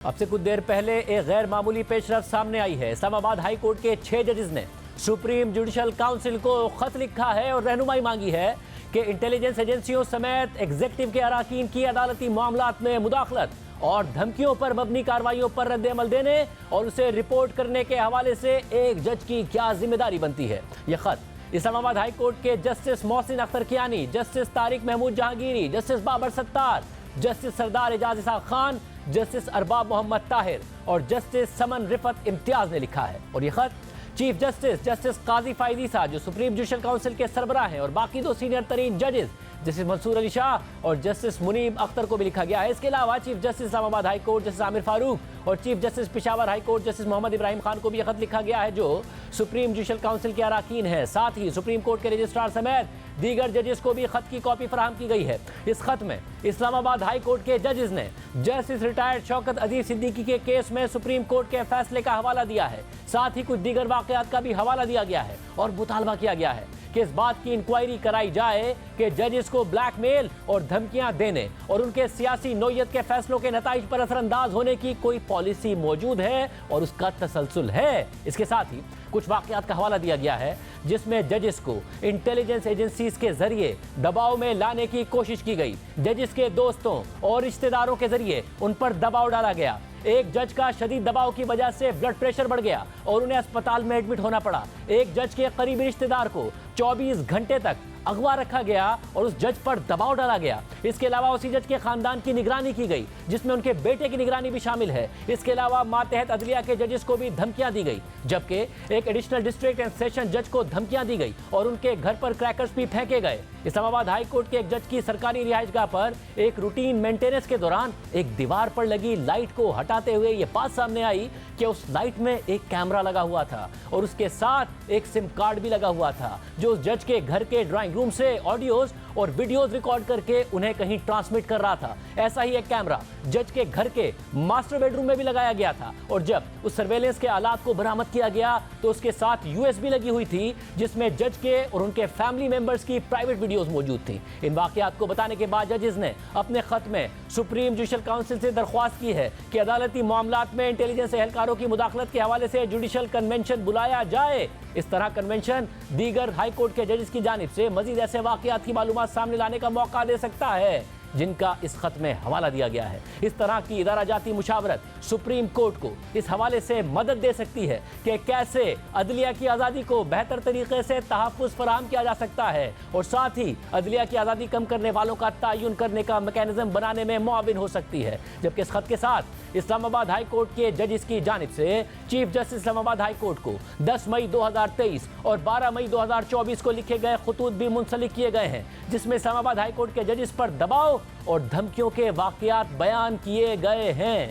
अब से कुछ देर पहले एक गैर मामूली पेशरफ सामने आई है। इस्लामाबाद हाई कोर्ट के 6 जजेस ने सुप्रीम जुडिशल काउंसिल को खत लिखा है और रहनुमाई मांगी है कि इंटेलिजेंस एजेंसियों समेत एग्जीक्यूटिव के अराकीन की अदालती मामलात में मुदाखलत और धमकियों पर मबनी कार्रवाइयों पर रद्द-ए-अमल देने और उसे रिपोर्ट करने के हवाले से एक जज की क्या जिम्मेदारी बनती है। यह खत इस्लामाबाद हाई कोर्ट के justice Mohsin Akhtar Kiyani, justice Tariq Mahmood Jahangiri, justice Babar Sattar, justice Sardar Ejaz Ishaq Khan, justice Arbab Mohammad Tahir और जस्टिस समन रिफत इम्तियाज ने लिखा है। और यह खत चीफ जस्टिस काजी फायदीसा, जो सुप्रीम जुडिशल काउंसिल के सरबराह हैं, और बाकी 2 सीनियर तरीन जजेस जस्टिस मंसूर अली शाह और जस्टिस मुनीब अख्तर को भी लिखा गया है। इसके अलावा chief justice Islamabad high court justice Aamir Farooq और chief justice Peshawar high court justice Mohammad Ibrahim Khan को भी खत लिखा गया है, जो सुप्रीम जुडिशल काउंसिल के अराकीन हैं। साथ ही सुप्रीम कोर्ट के रजिस्ट्रार समेत दीगर जजेस को भी खत की कॉपी फराहम की गई है। इस खत में इस्लामाबाद हाई कोर्ट के जजेस ने जस्टिस रिटायर्ड शौकत अजीज सिद्दीकी के केस में सुप्रीम कोर्ट के फैसले का हवाला दिया है। साथ ही कुछ दीगर वाकयात का भी हवाला दिया गया है और मुतालबा किया गया है कि इस बात की इंक्वायरी कराई जाए कि जजेस को ब्लैकमेल और धमकियां देने और उनके सियासी नौयत के फैसलों के नताइज पर असरअंदाज होने की कोई पॉलिसी मौजूद है और उसका तसलसल है। इसके साथ ही कुछ वाकयात का हवाला दिया गया है जिसमें जजेस को इंटेलिजेंस एजेंसीज के जरिए दबाव में लाने की कोशिश की गई। जजेस के दोस्तों और रिश्तेदारों के जरिए उन पर दबाव डाला गया। एक जज का शदीद दबाव की वजह से ब्लड प्रेशर बढ़ गया और उन्हें अस्पताल में एडमिट होना पड़ा। एक जज के करीबी रिश्तेदार को 24 घंटे तक अगवा रखा गया और उस जज पर दबाव डाला गया। इसके अलावा उसी जज के खानदान की निगरानी की गई, जिसमें उनके बेटे की निगरानी भी शामिल है। इसके अलावा मातहत अदलिया के जजेस को भी धमकियां दी गई, जबकि एक एडिशनल डिस्ट्रिक्ट एंड सेशन जज को धमकियां दी गई और उनके घर पर क्रैकर्स भी फेंके गए। इस्लामाबाद हाई कोर्ट के एक जज की सरकारी रिहाइशगाह पर एक रूटीन मेंटेनेंस के दौरान एक दीवार पर लगी लाइट को हटाते हुए ये बात सामने आई कि उस लाइट में एक कैमरा लगा हुआ था और उसके साथ एक सिम कार्ड भी लगा हुआ था, जो उस जज के घर के ड्राइंग रूम से ऑडियोज और वीडियोज रिकॉर्ड करके उन्हें कहीं ट्रांसमिट कर रहा था। ऐसा ही एक कैमरा जज के घर के मास्टर बेडरूम में भी लगाया गया था और जब उस सर्वेलेंस के आलात को बरामद किया गया तो उसके साथ यूएसबी लगी हुई थी, जिसमें जज के और उनके फैमिली मेंबर्स की प्राइवेट वीडियोज मौजूद थी। इन वाकयात को बताने के बाद जजेस ने अपने खत में सुप्रीम जुडिशल काउंसिल से दरख्वास्त की है कि अदालती मामलात में इंटेलिजेंस एहलकारों की मुदाखलत के हवाले से जुडिशल कन्वेंशन बुलाया जाए। इस तरह कन्वेंशन दीगर हाई कोर्ट के जजेस की जानिब से मजीद ऐसे वाकयात की मालूमात सामने लाने का मौका दे सकता है जिनका इस खत में हवाला दिया गया है। इस तरह की इदारा जाती मुशावरत सुप्रीम कोर्ट को इस हवाले से मदद दे सकती है कि कैसे अदलिया की आज़ादी को बेहतर तरीके से तहफ़्फ़ुज़ फराहम किया जा सकता है और साथ ही अदलिया की आज़ादी कम करने वालों का तयन करने का मैकेनिज्म बनाने में मुआविन हो सकती है। जबकि इस खत के साथ इस्लामाबाद हाई कोर्ट के जजेस की जानिब से chief justice Islamabad high court को 10 मई 2023 और 12 मई 2024 को लिखे गए खतूत भी मुंसलिक किए गए हैं, जिसमें इस्लामाबाद हाई कोर्ट के जजेस पर दबाव और धमकियों के वाकयात बयान किए गए हैं।